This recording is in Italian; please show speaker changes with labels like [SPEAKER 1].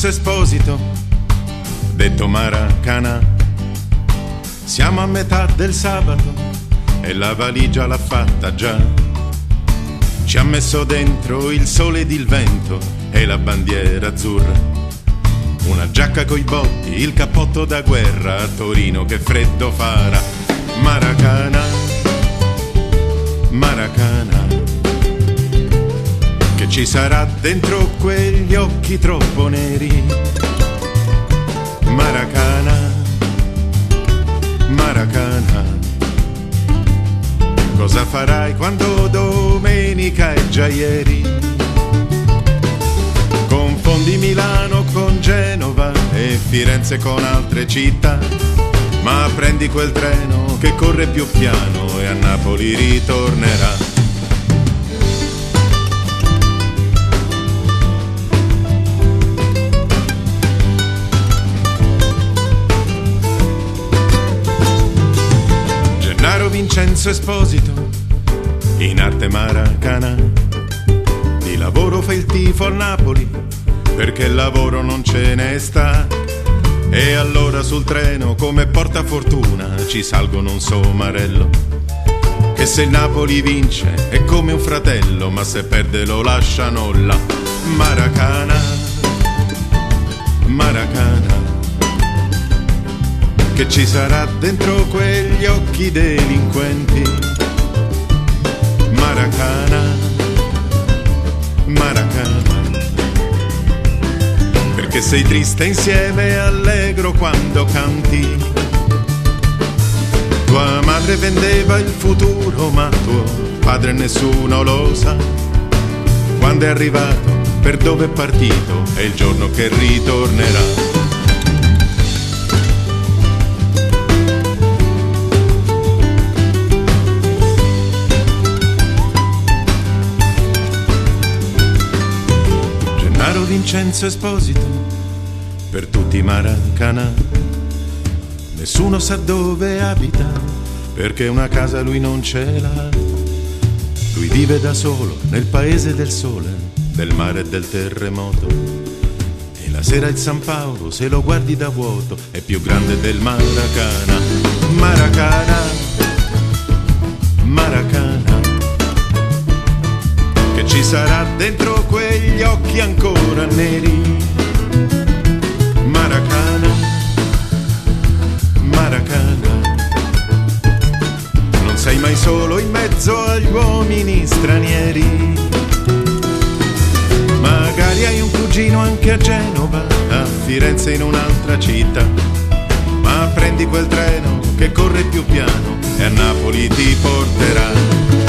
[SPEAKER 1] Vincenzo Esposito, detto Maracana. Siamo a metà del sabato e la valigia l'ha fatta già. Ci ha messo dentro il sole ed il vento e la bandiera azzurra. Una giacca coi botti, il cappotto da guerra, a Torino che freddo farà. Maracana, Maracana, che ci sarà dentro quegli occhi troppo neri. Maracana, Maracana, cosa farai quando domenica è già ieri? Confondi Milano con Genova e Firenze con altre città, ma prendi quel treno che corre più piano e a Napoli ritornerà. Vincenzo Esposito, in arte maracana, di lavoro fa il tifo a Napoli, perché il lavoro non ce ne sta. E allora sul treno come portafortuna ci salgono un somarello, che se il Napoli vince è come un fratello, ma se perde lo lasciano là. Maracana, Maracana, che ci sarà dentro quegli occhi delinquenti. Maracana, Maracana, perché sei triste insieme e allegro quando canti. Tua madre vendeva il futuro, ma tuo padre nessuno lo sa. Quando è arrivato, per dove è partito, è il giorno che ritornerà. Vincenzo Esposito, per tutti Maracana. Nessuno sa dove abita, perché una casa lui non ce l'ha. Lui vive da solo nel paese del sole, del mare e del terremoto. E la sera il San Paolo, se lo guardi da vuoto, è più grande del Maracana. Maracana, Maracana, che ci sarà dentro quegli occhi ancora neri. Maracana, Maracana, non sei mai solo in mezzo agli uomini stranieri. Magari hai un cugino anche a Genova, a Firenze in un'altra città, ma prendi quel treno che corre più piano e a Napoli ti porterà.